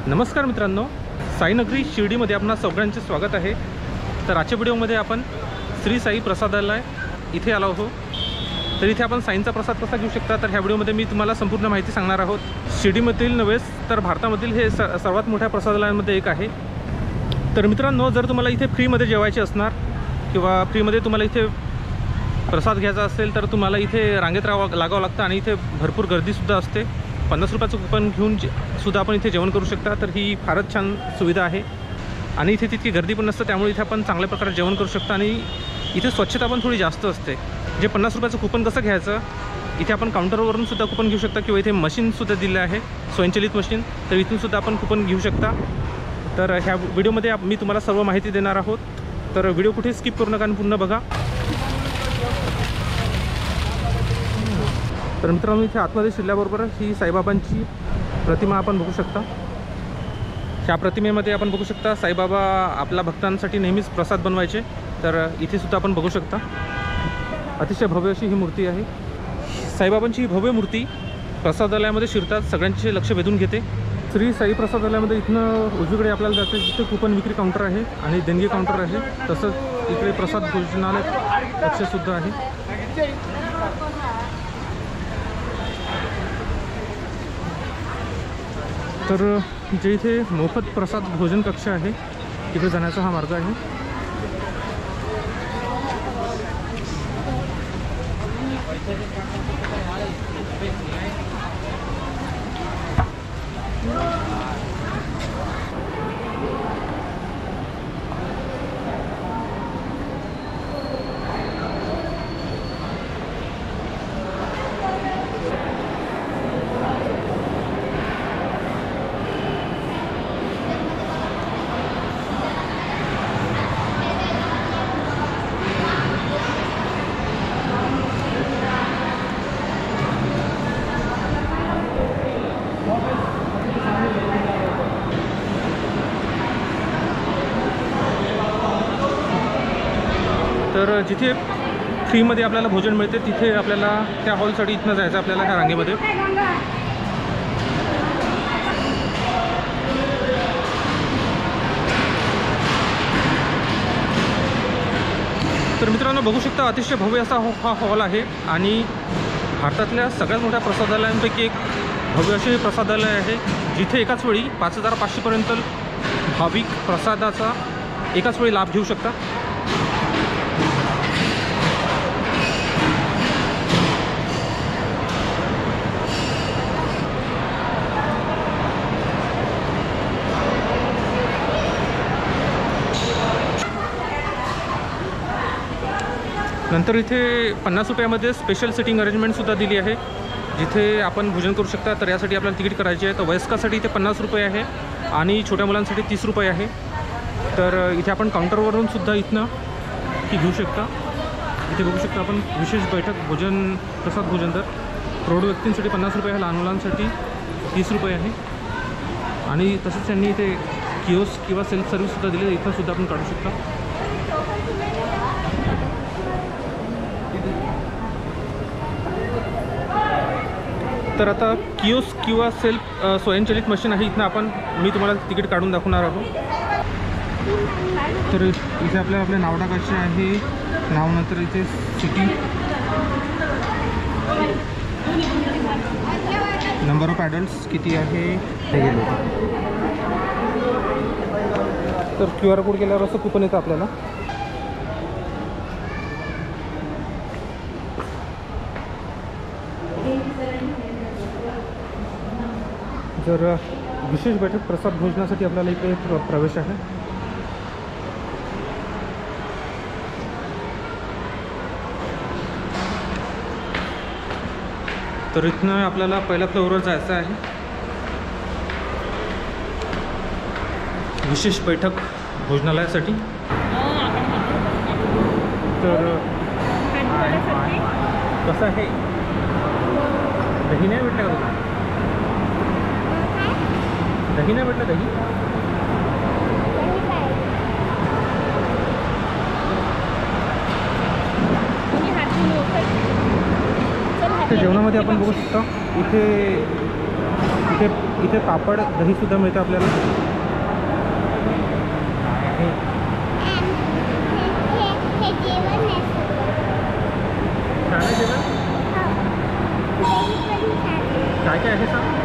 नमस्कार मित्रांनो, साईनगरी शिर्डीमध्ये आपणा सगळ्यांचे स्वागत आहे। तर आजच्या व्हिडिओमध्ये आपण श्री साई प्रसादालय इथे आलो आहोत। तर इथे आपण साईंचा प्रसाद कसा घेऊ शकता तर ह्या व्हिडिओमध्ये मी तुम्हाला संपूर्ण माहिती सांगणार आहोत। शिर्डीमधील नव्हेच तर भारतामधील हे सर्वात मोठ्या प्रसादालयांमध्ये एक आहे। तर मित्रांनो, जर तुम्हाला इथे फ्रीमध्ये जेवायचे असणार किंवा फ्रीमध्ये तुम्हाला इथे प्रसाद घ्यायचा असेल तर तुम्हाला इथे रांगेत लागावं लागतं आणि इथे भरपूर गर्दीसुद्धा असते। 50 रुपयाचं कूपन घेऊन सुद्धा आपण इथे जेवण करू शकता। तर ही फारच छान सुविधा आहे आणि इथे तितकी गर्दी पण नसते, त्यामुळे इथे आपण चांगल्या प्रकारे जेवण करू शकता आणि इथे स्वच्छता पण थोडी जास्त असते। जे 50 रुपयाचं कूपन कसं घ्यायचं, इथे आपण काउंटरवरून सुद्धा कूपन घेऊ शकता किंवा इथे मशीनसुद्धा दिलं आहे, स्वयंचलित मशीन, तर इथून सुद्धा आपण कूपन घेऊ शकता। तर ह्या व्हिडिओमध्ये मी तुम्हाला सर्व माहिती देणार आहोत, तर व्हिडिओ कुठे स्किप करू नका आणि पूर्ण बघा। तर मित्रांनो, इथे आतमध्ये शिरल्याबरोबर ही साईबाबांची प्रतिमा आपण बघू शकता। ह्या प्रतिमेमध्ये आपण बघू शकता साईबाबा आपल्या भक्तांसाठी नेहमीच प्रसाद बनवायचे, तर इथे सुद्धा आपण बघू शकता। अतिशय भव्य अशी ही मूर्ती आहे। साईबाबांची ही भव्य मूर्ती प्रसादालयामध्ये शिरतात सगळ्यांचे लक्ष वेधून घेते। श्री साई प्रसादालयामध्ये इथनं उजवीकडे आपल्याला जाते, जिथे कूपन विक्री काउंटर आहे आणि देणगी काउंटर आहे, तसंच इकडे प्रसाद भोजनालय कक्षसुद्धा आहे। तर जे इथे मोफत प्रसाद भोजन कक्ष आहे तिथे जाण्याचा हा मार्ग आहे। तर जिथे फ्रीमध्ये आपल्याला भोजन मिळते तिथे आपल्याला त्या हॉलसाठी इथनं जायचं आपल्याला ह्या रांगेमध्ये। तर मित्रांनो, बघू शकता अतिशय भव्य असा हा हॉल आहे आणि भारतातल्या सगळ्यात मोठ्या प्रसादालयांपैकी एक भव्य असे प्रसादालय आहे, जिथे एकाच वेळी 5500 पर्यंत भाविक प्रसादाचा एकाच वेळी लाभ घेऊ शकता। नंतर इथे 50 रुपयामध्ये स्पेशल सिटिंग अरेंजमेंटसुद्धा दिली आहे, जिथे आपण भोजन करू शकता। तर यासाठी आपल्याला तिकीट करायचे आहे। तर वयस्कासाठी इथे 50 रुपये आहे आणि छोट्या मुलांसाठी 30 रुपये आहे। तर इथे आपण काउंटरवरून सुद्धा इथनं ती घेऊ शकता। इथे बघू शकता आपण विशेष बैठक भोजन प्रसाद भोजन दर प्रौढ व्यक्तींसाठी 50 रुपये आहे, लहान मुलांसाठी 30 रुपये आहे आणि तसंच त्यांनी इथे किओस्क किंवा सेल्फ सर्व्हिससुद्धा दिली, इथं सुद्धा आपण काढू शकता। तर आता किओस्क किंवा सेल्फ स्वयंचलित मशीन आहे, इथनं मी तुम्हाला तिकीट काढून दाखवणार आहोत। तर इथे आपल्या नाव टाकायचे आहे, नाव नंतर इथे सिटी, नंबर ऑफ ॲडल्ट्स किती आहे हे गेलो। तर QR कोड केल्यावर असं कूपन येतं आपल्याला। तर विशेष बैठक प्रसाद भोजनासाठी आपल्याला इथे प्रवेश आहे। तर इथनं आपल्याला पहिल्या फ्लोअरवर जायचं आहे। विशेष बैठक भोजनालयासाठी। तर कसं आहे, दही नाही भेटलं का तुला? दही नाही भेटलं? दही जेवणामध्ये आपण बघू शकता इथे इथे पापड दहीसुद्धा मिळतं आपल्याला. छान आहे जेवण. काय काय आहे सांग.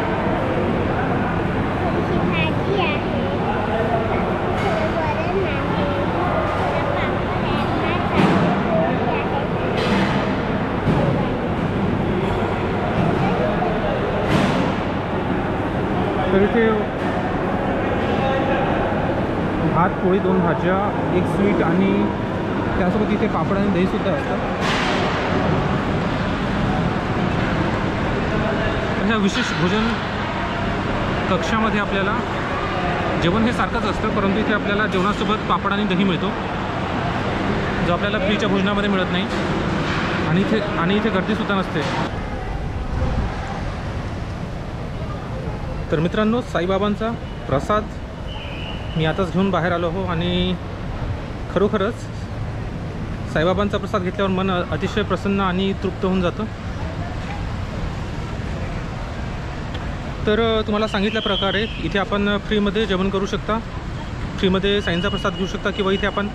तर इथे भात पोळी 2 भाज्या 1 स्वीट आणि त्यासोबत इथे पापड आणि दहीसुद्धा असतं. ह्या विशेष भोजन कक्षामध्ये आपल्याला जेवण हे सारखंच असतं, परंतु इथे आपल्याला जेवणासोबत पापड आणि दही मिळतो, जो आपल्याला फ्रीच्या भोजनामध्ये मिळत नाही. आणि इथे गर्दीसुद्धा नसते. तर मित्रांनो, साईबाबांचा प्रसाद मी आताच घेऊन बाहेर आलो हो आणि खरोखरच साईबाबांचा प्रसाद घेतल्यावर मन अतिशय प्रसन्न आणि तृप्त होऊन जातं. तर तुम्हाला सांगितल्या प्रकारे इथे आपण फ्रीमध्ये जेवण करू शकता, फ्रीमध्ये साईंचा प्रसाद घेऊ शकता किंवा इथे आपण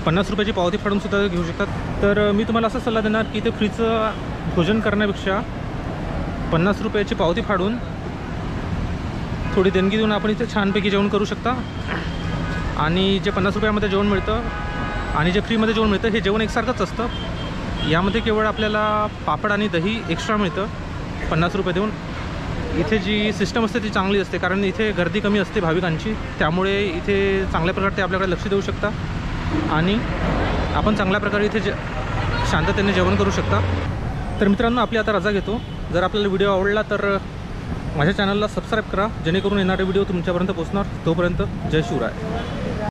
50 रुपयाची पावती फाडूनसुद्धा घेऊ शकतात. तर मी तुम्हाला असा सल्ला देणार की इथे फ्रीचं भोजन करण्यापेक्षा 50 रुपयाची पावती फाडून थोडी देणगी देऊन आपण इथे छानपैकी जेवण करू शकता. आणि जे 50 रुपयामध्ये जेवण मिळतं आणि जे फ्रीमध्ये जेवण मिळतं हे जेवण एकसारखंच असतं. यामध्ये केवळ आपल्याला पापड आणि दही एक्स्ट्रा मिळतं 50 रुपये देऊन. इथे जी सिस्टम असते ती चांगली असते, कारण इथे गर्दी कमी असते भाविकांची, त्यामुळे इथे चांगल्या प्रकारे ते आपल्याकडे लक्ष देऊ शकता आणि आपण चांगल्या प्रकारे इथे शांततेने जेवण करू शकता. तर मित्रांनो, आपली आता रजा घेतो. जर आपल्याला व्हिडिओ आवडला तर माझ्या चॅनलला सबस्क्राईब करा, जेणेकरून येणारे व्हिडिओ तुमच्यापर्यंत पोहोचणार. तोपर्यंत जय शिवराय.